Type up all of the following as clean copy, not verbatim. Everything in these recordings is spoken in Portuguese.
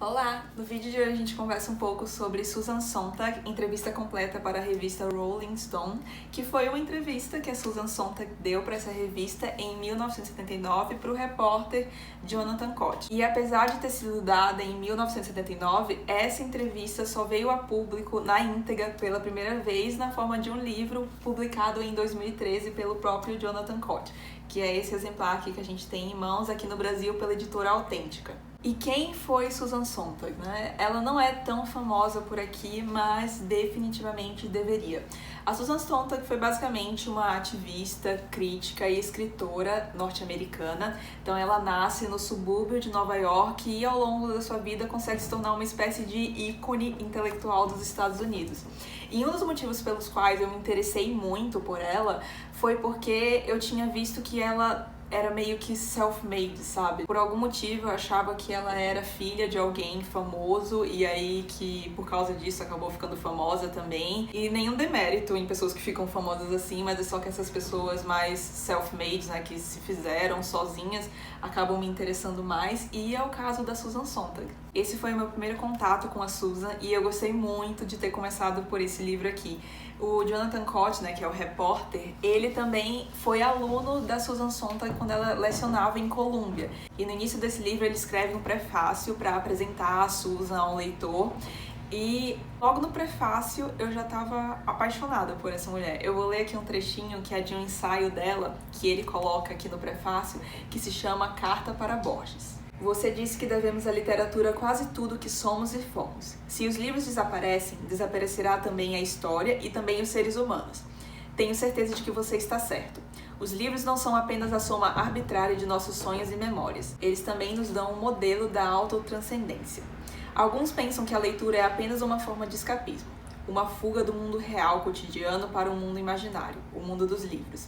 Olá! No vídeo de hoje a gente conversa um pouco sobre Susan Sontag, entrevista completa para a revista Rolling Stone, que foi uma entrevista que a Susan Sontag deu para essa revista em 1979 para o repórter Jonathan Cott. E apesar de ter sido dada em 1979, essa entrevista só veio a público na íntegra pela primeira vez na forma de um livro publicado em 2013 pelo próprio Jonathan Cott, que é esse exemplar aqui que a gente tem em mãos aqui no Brasil pela editora Autêntica. E quem foi Susan Sontag, né? Ela não é tão famosa por aqui, mas definitivamente deveria. A Susan Sontag foi basicamente uma ativista, crítica e escritora norte-americana. Então ela nasce no subúrbio de Nova York e ao longo da sua vida consegue se tornar uma espécie de ícone intelectual dos Estados Unidos. E um dos motivos pelos quais eu me interessei muito por ela foi porque eu tinha visto que ela era meio que self-made, sabe? Por algum motivo eu achava que ela era filha de alguém famoso e aí que por causa disso acabou ficando famosa também. E nenhum demérito em pessoas que ficam famosas assim, mas é só que essas pessoas mais self-made, né, que se fizeram sozinhas, acabam me interessando mais, e é o caso da Susan Sontag. Esse foi o meu primeiro contato com a Susan e eu gostei muito de ter começado por esse livro aqui. O Jonathan Cott, né, que é o repórter, ele também foi aluno da Susan Sontag quando ela lecionava em Columbia. E no início desse livro ele escreve um prefácio para apresentar a Susan ao leitor. E logo no prefácio eu já estava apaixonada por essa mulher. Eu vou ler aqui um trechinho que é de um ensaio dela, que ele coloca aqui no prefácio, que se chama Carta para Borges. Você disse que devemos à literatura quase tudo que somos e fomos. Se os livros desaparecem, desaparecerá também a história e também os seres humanos. Tenho certeza de que você está certo. Os livros não são apenas a soma arbitrária de nossos sonhos e memórias. Eles também nos dão um modelo da autotranscendência. Alguns pensam que a leitura é apenas uma forma de escapismo, uma fuga do mundo real cotidiano para um mundo imaginário, o mundo dos livros.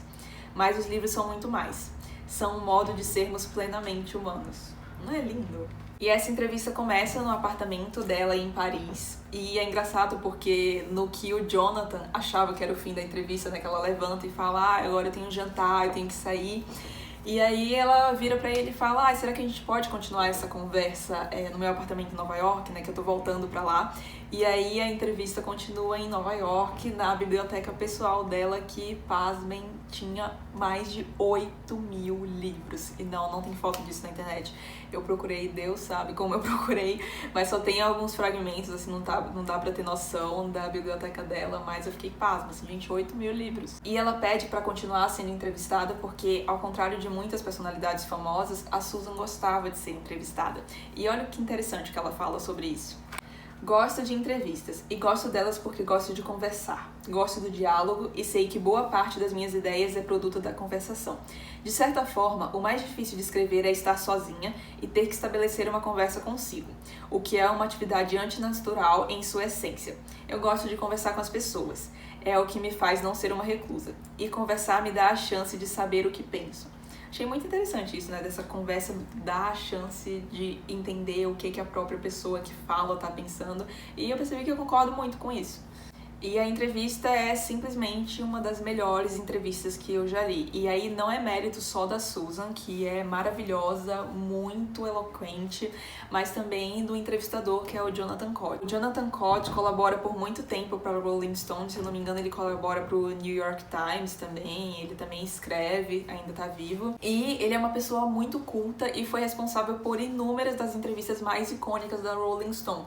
Mas os livros são muito mais. São um modo de sermos plenamente humanos. Não é lindo? E essa entrevista começa no apartamento dela em Paris. E é engraçado porque no que o Jonathan achava que era o fim da entrevista, né, que ela levanta e fala: agora eu tenho um jantar, eu tenho que sair. E aí ela vira pra ele e fala: será que a gente pode continuar essa conversa no meu apartamento em Nova York, né, que eu tô voltando pra lá. E aí a entrevista continua em Nova York, na biblioteca pessoal dela, que, pasmem, tinha mais de 8.000 livros. E não tem foto disso na internet. Eu procurei, Deus sabe como eu procurei, mas só tem alguns fragmentos, assim, não dá pra ter noção da biblioteca dela, mas eu fiquei pasma, assim, gente, 8.000 livros. E ela pede pra continuar sendo entrevistada porque, ao contrário de muitas personalidades famosas, a Susan gostava de ser entrevistada. E olha que interessante que ela fala sobre isso. Gosto de entrevistas e gosto delas porque gosto de conversar. Gosto do diálogo e sei que boa parte das minhas ideias é produto da conversação. De certa forma, o mais difícil de escrever é estar sozinha e ter que estabelecer uma conversa consigo, o que é uma atividade antinatural em sua essência. Eu gosto de conversar com as pessoas. É o que me faz não ser uma reclusa. E conversar me dá a chance de saber o que penso. Achei muito interessante isso, né? Dessa conversa dar a chance de entender o que a própria pessoa que fala tá pensando. E eu percebi que eu concordo muito com isso. E a entrevista é simplesmente uma das melhores entrevistas que eu já li. E aí não é mérito só da Susan, que é maravilhosa, muito eloquente, mas também do entrevistador, que é o Jonathan Cott. O Jonathan Cott colabora por muito tempo para o Rolling Stone, se eu não me engano ele colabora para o New York Times também, ele também escreve, ainda tá vivo. E ele é uma pessoa muito culta e foi responsável por inúmeras das entrevistas mais icônicas da Rolling Stone.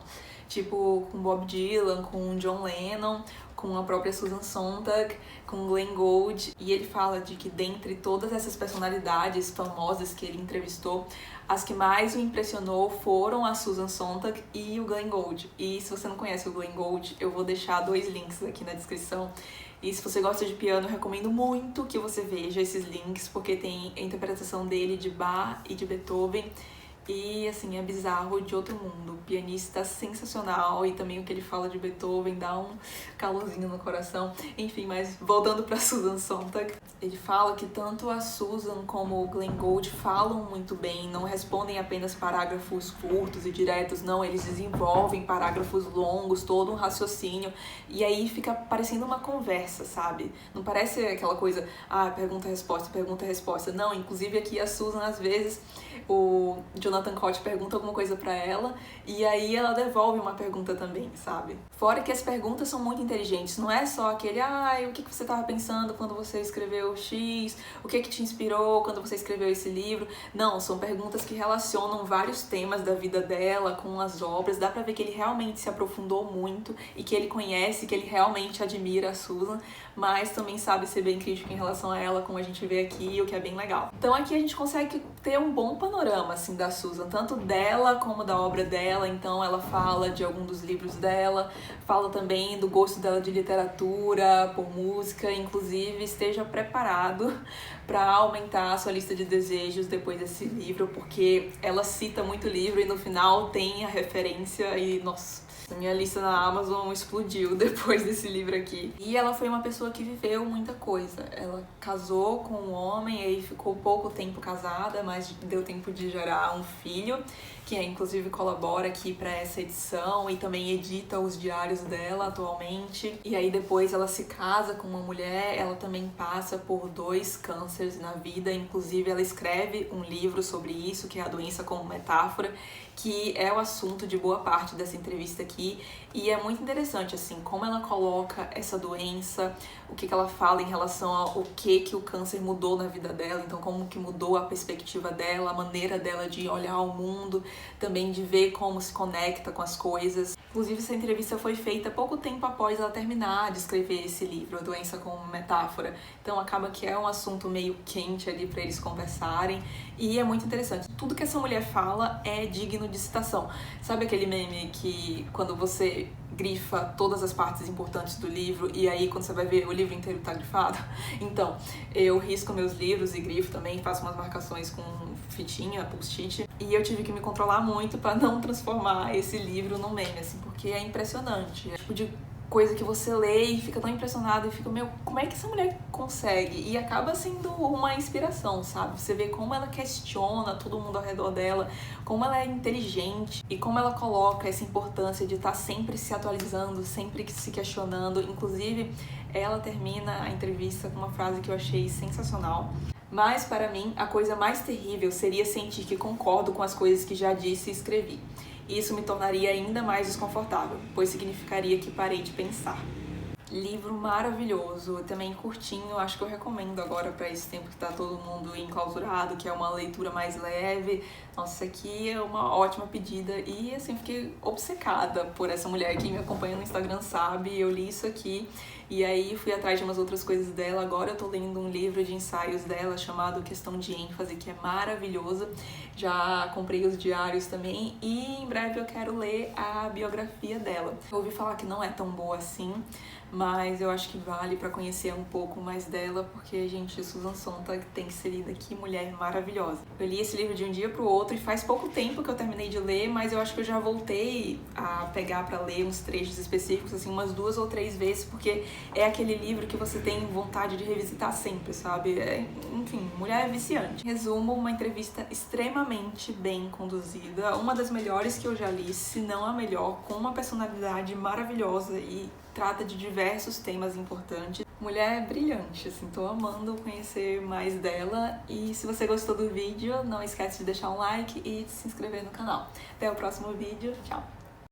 Tipo, com Bob Dylan, com John Lennon, com a própria Susan Sontag, com Glenn Gould. E ele fala de que dentre todas essas personalidades famosas que ele entrevistou, as que mais o impressionou foram a Susan Sontag e o Glenn Gould. E se você não conhece o Glenn Gould, eu vou deixar 2 links aqui na descrição. E se você gosta de piano, eu recomendo muito que você veja esses links, porque tem a interpretação dele de Bach e de Beethoven. E, assim, é bizarro, de outro mundo. Pianista sensacional, e também o que ele fala de Beethoven dá um calorzinho no coração. Enfim, mas voltando para Susan Sontag, ele fala que tanto a Susan como o Glenn Gould falam muito bem, não respondem apenas parágrafos curtos e diretos, não, eles desenvolvem parágrafos longos, todo um raciocínio, e aí fica parecendo uma conversa, sabe? Não parece aquela coisa, pergunta-resposta, pergunta-resposta. Não, inclusive aqui a Susan, às vezes, o Jonathan Cott pergunta alguma coisa pra ela e aí ela devolve uma pergunta também, sabe? Fora que as perguntas são muito inteligentes, não é só aquele, o que você tava pensando quando você escreveu X, o que te inspirou quando você escreveu esse livro? Não, são perguntas que relacionam vários temas da vida dela com as obras, dá pra ver que ele realmente se aprofundou muito e que ele conhece, que ele realmente admira a Susan, mas também sabe ser bem crítico em relação a ela, como a gente vê aqui, o que é bem legal. Então aqui a gente consegue ter um bom panorama, assim, da Susan, tanto dela como da obra dela. Então ela fala de algum dos livros dela, fala também do gosto dela de literatura, por música, inclusive esteja preparado para aumentar a sua lista de desejos depois desse livro, porque ela cita muito livro e no final tem a referência e, nossa, a minha lista na Amazon explodiu depois desse livro aqui. E ela foi uma pessoa que viveu muita coisa. Ela casou com um homem, aí ficou pouco tempo casada, mas deu tempo de gerar um filho, que inclusive colabora aqui para essa edição e também edita os diários dela atualmente. E aí depois ela se casa com uma mulher, ela também passa por 2 cânceres na vida, inclusive ela escreve um livro sobre isso, que é A Doença como Metáfora, que é o assunto de boa parte dessa entrevista aqui, e é muito interessante, assim, como ela coloca essa doença, o que ela fala em relação ao que o câncer mudou na vida dela, então como que mudou a perspectiva dela, a maneira dela de olhar o mundo, também de ver como se conecta com as coisas. Inclusive, essa entrevista foi feita pouco tempo após ela terminar de escrever esse livro, A Doença como Metáfora. Então acaba que é um assunto meio quente ali para eles conversarem, e é muito interessante. Tudo que essa mulher fala é digno de citação. Sabe aquele meme que quando você grifa todas as partes importantes do livro e aí quando você vai ver o livro inteiro tá grifado? Então, eu risco meus livros e grifo também, faço umas marcações com fitinha, post-it, e eu tive que me controlar muito para não transformar esse livro num meme, assim, porque é impressionante. É tipo de coisa que você lê e fica tão impressionado e fica, como é que essa mulher consegue? E acaba sendo uma inspiração, sabe? Você vê como ela questiona todo mundo ao redor dela, como ela é inteligente e como ela coloca essa importância de estar sempre se atualizando, sempre se questionando. Inclusive, ela termina a entrevista com uma frase que eu achei sensacional. Mas, para mim, a coisa mais terrível seria sentir que concordo com as coisas que já disse e escrevi. Isso me tornaria ainda mais desconfortável, pois significaria que parei de pensar. Livro maravilhoso, também curtinho, acho que eu recomendo agora para esse tempo que tá todo mundo enclausurado, que é uma leitura mais leve. Nossa, aqui é uma ótima pedida e assim, fiquei obcecada por essa mulher que me acompanha no Instagram, sabe? Eu li isso aqui e aí fui atrás de umas outras coisas dela. Agora eu tô lendo um livro de ensaios dela chamado Questão de ênfase, que é maravilhoso. Já comprei os diários também e em breve eu quero ler a biografia dela. Eu ouvi falar que não é tão boa assim, mas eu acho que vale para conhecer um pouco mais dela, porque, gente, Susan Sontag tem que ser lida, que mulher maravilhosa. Eu li esse livro de um dia pro outro e faz pouco tempo que eu terminei de ler, mas eu acho que eu já voltei a pegar para ler uns trechos específicos, assim, umas 2 ou 3 vezes, porque é aquele livro que você tem vontade de revisitar sempre, sabe? Enfim, mulher é viciante. Em resumo, uma entrevista extremamente bem conduzida, uma das melhores que eu já li, se não a melhor, com uma personalidade maravilhosa e trata de diversos temas importantes. Mulher brilhante, assim, tô amando conhecer mais dela. E se você gostou do vídeo, não esquece de deixar um like e de se inscrever no canal. Até o próximo vídeo, tchau!